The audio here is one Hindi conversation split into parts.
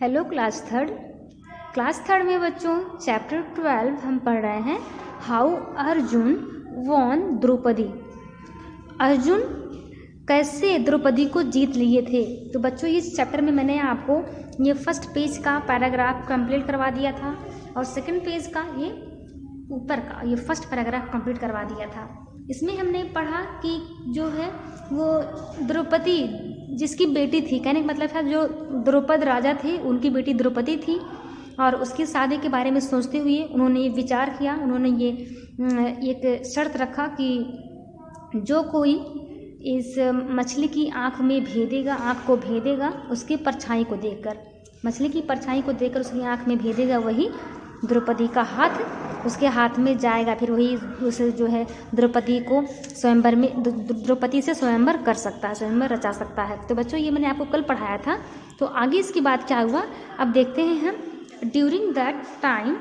हेलो क्लास थर्ड में बच्चों चैप्टर 12 हम पढ़ रहे हैं हाउ अर्जुन वॉन द्रौपदी। अर्जुन कैसे द्रौपदी को जीत लिए थे। तो बच्चों इस चैप्टर में मैंने आपको ये फर्स्ट पेज का पैराग्राफ कंप्लीट करवा दिया था और सेकंड पेज का ये ऊपर का ये फर्स्ट पैराग्राफ कंप्लीट करवा दिया था। इसमें हमने पढ़ा कि जो है वो द्रौपदी जिसकी बेटी थी, कहने का मतलब था जो द्रौपद राजा थे उनकी बेटी द्रौपदी थी और उसकी शादी के बारे में सोचते हुए उन्होंने ये विचार किया, उन्होंने ये एक शर्त रखा कि जो कोई इस मछली की आँख में भेदेगा, आँख को भेदेगा उसकी परछाई को देखकर, मछली की परछाई को देखकर उसकी आँख में भेदेगा वही द्रौपदी का हाथ उसके हाथ में जाएगा, फिर वही उसे जो है द्रौपदी को स्वयंवर में द्रौपदी से स्वयंवर कर सकता है, स्वयंवर रचा सकता है। तो बच्चों ये मैंने आपको कल पढ़ाया था। तो आगे इसकी बात क्या हुआ अब देखते हैं हम। During that time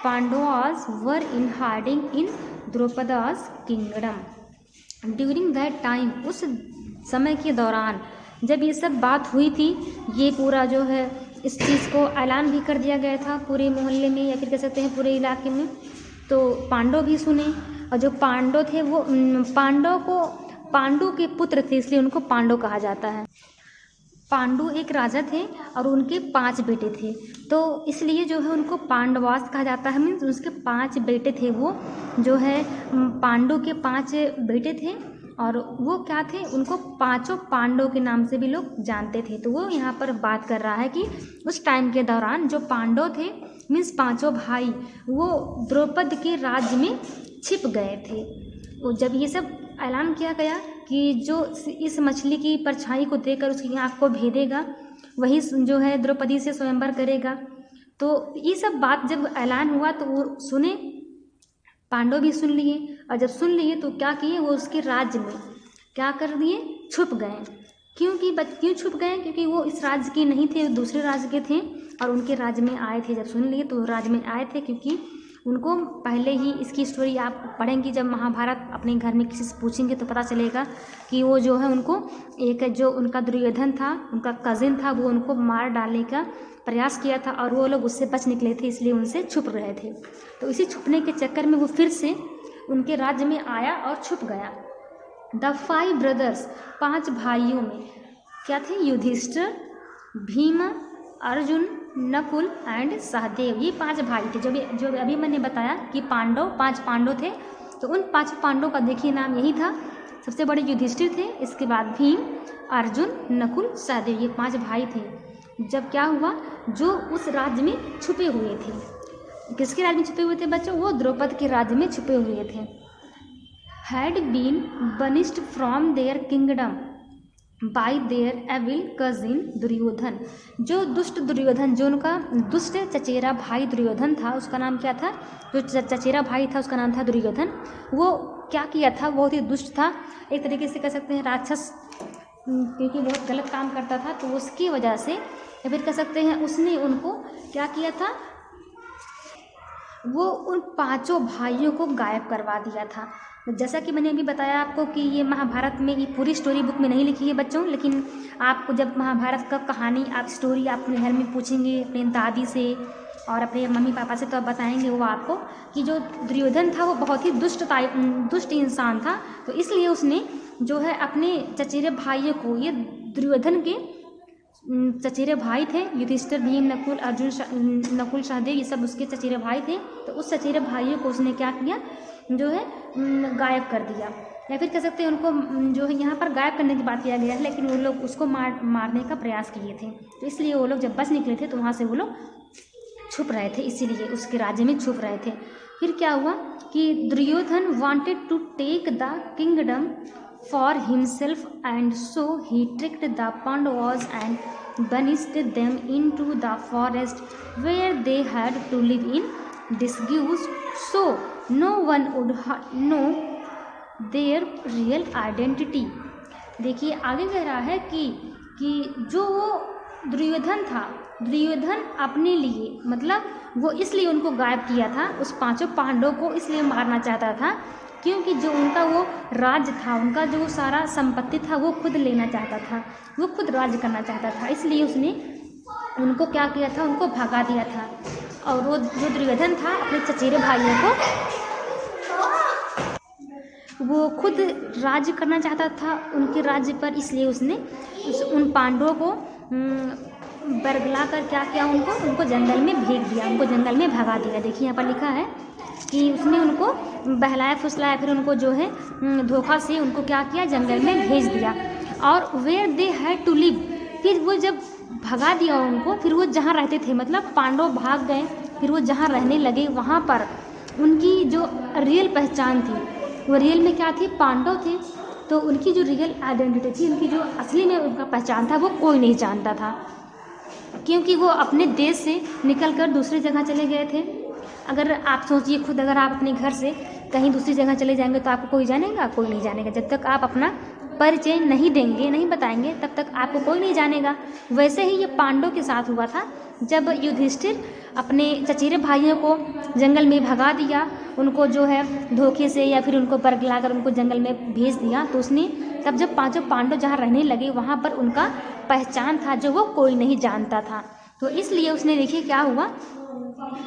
Pandavas were in hiding in Draupada's kingdom. During that time उस समय के दौरान जब ये सब बात हुई थी, ये पूरा जो है इस चीज़ को ऐलान भी कर दिया गया था पूरे मोहल्ले में या फिर कह सकते हैं पूरे इलाके में। तो पांडव भी सुने और जो पांडव थे वो पांडु के पुत्र थे इसलिए उनको पांडव कहा जाता है। पांडु एक राजा थे और उनके 5 बेटे थे, तो इसलिए जो है उनको पांडवास कहा जाता है। मीन्स उसके 5 बेटे थे, वो जो है पांडु के 5 बेटे थे और वो क्या थे, उनको पांचों पांडव के नाम से भी लोग जानते थे। तो वो यहाँ पर बात कर रहा है कि उस टाइम के दौरान जो पांडव थे मीन्स 5 भाई वो द्रौपद के राज्य में छिप गए थे। तो जब ये सब ऐलान किया गया कि जो इस मछली की परछाई को देखकर उसकी आँख को भेदेगा वही जो है द्रौपदी से स्वयंवर करेगा। तो ये सब बात जब ऐलान हुआ तो वो सुने, पांडव भी सुन लिए और जब सुन लिए तो क्या किए, वो उसके राज्य में क्या कर दिए, छुप गए। क्यों छुप गए, क्योंकि वो इस राज्य के नहीं थे, दूसरे राज्य के थे और उनके राज्य में आए थे। जब सुन लिए तो राज्य में आए थे क्योंकि उनको पहले ही इसकी स्टोरी आप पढ़ेंगी जब महाभारत अपने घर में किसी से पूछेंगे तो पता चलेगा कि वो जो है उनको एक जो उनका दुर्योधन था, उनका कजिन था, वो उनको मार डालने का प्रयास किया था और वो लोग उससे बच निकले थे, इसलिए उनसे छुप रहे थे। तो इसी छुपने के चक्कर में वो फिर से उनके राज्य में आया और छुप गया। द 5 ब्रदर्स 5 भाइयों में क्या थे, युधिष्ठिर, भीम, अर्जुन, नकुल एंड सहदेव, ये 5 भाई थे। जो अभी मैंने बताया कि 5 पांडव थे, तो उन 5 पांडव का देखिए नाम यही था। सबसे बड़े युधिष्ठिर थे, इसके बाद भीम, अर्जुन, नकुल, सहदेव, ये 5 भाई थे। जब क्या हुआ, जो उस राज्य में छुपे हुए थे, किसके राज्य में छुपे हुए थे बच्चों, वो द्रौपद के राज्य में छुपे हुए थे। Had been banished from their kingdom by their evil cousin Duryodhana. जो दुष्ट दुर्योधन, जो उनका दुष्ट चचेरा भाई दुर्योधन था, उसका नाम क्या था, जो चचेरा भाई था उसका नाम था दुर्योधन। वो क्या किया था, बहुत ही दुष्ट था, एक तरीके से कह सकते हैं राक्षस, क्योंकि बहुत गलत काम करता था। तो उसकी वजह से या फिर कह सकते हैं उसने उनको क्या किया था, वो उन 5 भाइयों को गायब करवा दिया था। जैसा कि मैंने अभी बताया आपको कि ये महाभारत में ये पूरी स्टोरी बुक में नहीं लिखी है बच्चों, लेकिन आपको जब महाभारत का कहानी आप स्टोरी आप अपने घर में पूछेंगे अपने दादी से और अपने मम्मी पापा से, तो आप बताएंगे वो आपको कि जो दुर्योधन था वो बहुत ही दुष्ट इंसान था। तो इसलिए उसने जो है अपने चचेरे भाइयों को, ये दुर्योधन के चचेरे भाई थे, युधिष्ठिर, भीम, नकुल, अर्जुन, नकुल, सहदेव, ये सब उसके चचेरे भाई थे। तो उस चचेरे भाइयों को उसने क्या किया, जो है गायब कर दिया, या फिर कह सकते हैं उनको जो है यहाँ पर गायब करने की बात किया गया है, लेकिन वो लोग उसको मारने का प्रयास किए थे। तो इसलिए वो लोग जब बच निकले थे तो वहाँ से वो लोग छुप रहे थे, इसीलिए उसके राज्य में छुप रहे थे। फिर क्या हुआ कि Duryodhana wanted to take the kingdom for himself and so he tricked the Pandavas and banished them into the forest where they had to live in disguise so no one would know their real identity। देखिए आगे कह रहा है कि जो दुर्योधन था, दुर्योधन अपने लिए मतलब वो इसलिए उनको गायब किया था, उस 5 पांडवों को इसलिए मारना चाहता था क्योंकि जो उनका वो राज्य था, उनका जो सारा संपत्ति था वो खुद लेना चाहता था, वो खुद राज्य करना चाहता था। इसलिए उसने उनको क्या किया था, उनको भगा दिया था। और वो जो दुर्योधन था अपने चचेरे भाइयों को वो खुद राज्य करना चाहता था उनके राज्य पर, इसलिए उसने उन पांडवों को बरगला कर क्या किया, उनको जंगल में भेज दिया, उनको जंगल में भगा दिया। देखिए यहाँ पर लिखा है कि उसने उनको बहलाया फुसलाया, फिर उनको जो है धोखा से उनको क्या किया, जंगल में भेज दिया। और where they had to live, फिर वो जब भगा दिया उनको, फिर वो जहाँ रहते थे, मतलब पांडव भाग गए, फिर वो जहाँ रहने लगे वहाँ पर उनकी जो रियल पहचान थी, वो रियल में क्या थी, पांडव थे। तो उनकी जो रियल आइडेंटिटी थी, उनकी जो असली में उनका पहचान था, वो कोई नहीं जानता था, क्योंकि वो अपने देश से निकलकर दूसरी जगह चले गए थे। अगर आप सोचिए खुद, अगर आप अपने घर से कहीं दूसरी जगह चले जाएंगे तो आपको कोई जानेगा, कोई नहीं जानेगा। जब तक आप अपना परिचय नहीं देंगे, नहीं बताएंगे, तब तक आपको कोई नहीं जानेगा। वैसे ही ये पांडव के साथ हुआ था। जब युधिष्ठिर अपने चचेरे भाइयों को जंगल में भगा दिया, उनको जो है धोखे से या फिर उनको बरगला कर उनको जंगल में भेज दिया, तो उसने तब जब पांचों पांडव जहाँ रहने लगे वहाँ पर उनका पहचान था जो वो कोई नहीं जानता था। तो इसलिए उसने, देखिए क्या हुआ,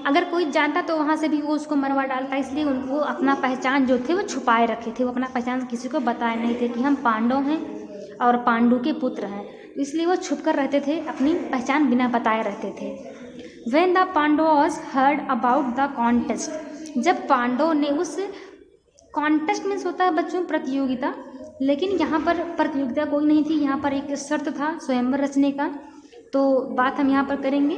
अगर कोई जानता तो वहाँ से भी वो उसको मरवा डालता, इसलिए वो अपना पहचान जो थे वो छुपाए रखे थे, वो अपना पहचान किसी को बताए नहीं थे कि हम पांडव हैं और पांडु के पुत्र हैं। तो इसलिए वो छुप कर रहते थे, अपनी पहचान बिना बताए रहते थे। When the Pandavas heard about the contest, जब पांडव ने उस कॉन्टेस्ट में होता है बच्चों प्रतियोगिता, लेकिन यहाँ पर प्रतियोगिता कोई नहीं थी, यहाँ पर एक शर्त था स्वयंवर रचने का। तो बात हम यहाँ पर करेंगे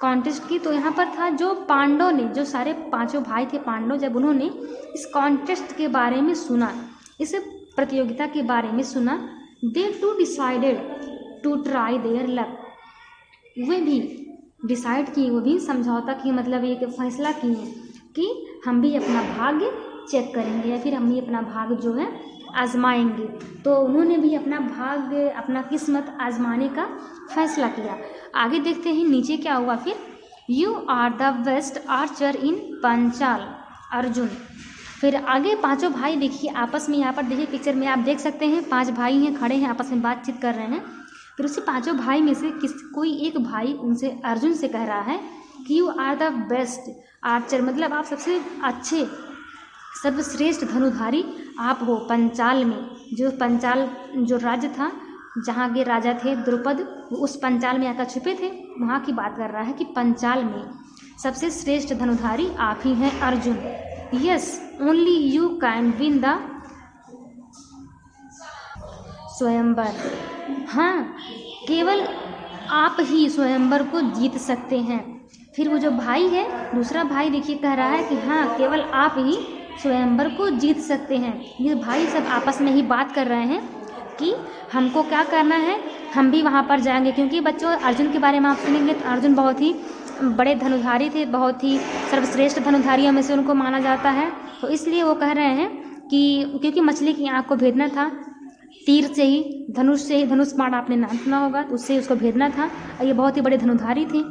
कॉन्टेस्ट की। तो यहाँ पर था जो पांडव ने, जो सारे पांचों भाई थे पांडव, जब उन्होंने इस कॉन्टेस्ट के बारे में सुना, इस प्रतियोगिता के बारे में सुना, they too decided to try their luck, वे भी डिसाइड किए, वो भी समझौता किए, मतलब एक फैसला किए कि हम भी अपना भाग्य चेक करेंगे या फिर हम भी अपना भाग्य जो है आजमाएंगे। तो उन्होंने भी अपना भाग्य, अपना किस्मत आजमाने का फैसला किया। आगे देखते हैं नीचे क्या हुआ फिर। You are the best archer in Panchal Arjun. फिर आगे पांचों भाई देखिए आपस में, यहाँ पर देखिए पिक्चर में आप देख सकते हैं 5 भाई हैं, खड़े हैं, आपस में बातचीत कर रहे हैं। फिर उसी पांचों भाई में से कोई एक भाई उनसे, अर्जुन से कह रहा है कि you are the best archer, मतलब आप सबसे अच्छे सर्वश्रेष्ठ धनुधारी आप हो पंचाल में। जो पंचाल जो राज्य था, जहाँ के राजा थे द्रुपद, वो उस पंचाल में आकर छुपे थे, वहाँ की बात कर रहा है कि पंचाल में सबसे श्रेष्ठ धनुधारी आप ही हैं Arjun. Yes only you can win the स्वयंवर, हाँ केवल आप ही स्वयंवर को जीत सकते हैं। फिर वो जो भाई है, दूसरा भाई देखिए कह रहा है कि हाँ केवल आप ही स्वयंवर को जीत सकते हैं। ये भाई सब आपस में ही बात कर रहे हैं कि हमको क्या करना है, हम भी वहाँ पर जाएंगे। क्योंकि बच्चों अर्जुन के बारे में आप सुनेंगे तो अर्जुन बहुत ही बड़े धनुधारी थे, बहुत ही सर्वश्रेष्ठ धनुधारियों में से उनको माना जाता है। तो इसलिए वो कह रहे हैं कि क्योंकि मछली की आँख को भेदना था, तीर से ही, धनुष से ही, धनुष बाण आपने नाम सुना होगा, तो उससे उसको भेदना था, और ये बहुत ही बड़े धनुधारी थे।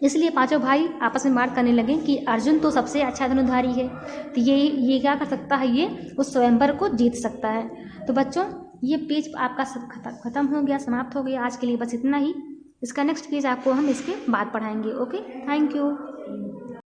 इसलिए पांचों भाई आपस में बात करने लगे कि अर्जुन तो सबसे अच्छा धनुधारी है, तो ये क्या कर सकता है, ये उस स्वयंवर को जीत सकता है। तो बच्चों ये पेज आपका सब खत्म हो गया, समाप्त हो गया। आज के लिए बस इतना ही। इसका नेक्स्ट पेज आपको हम इसके बाद पढ़ाएंगे। Okay, thank you.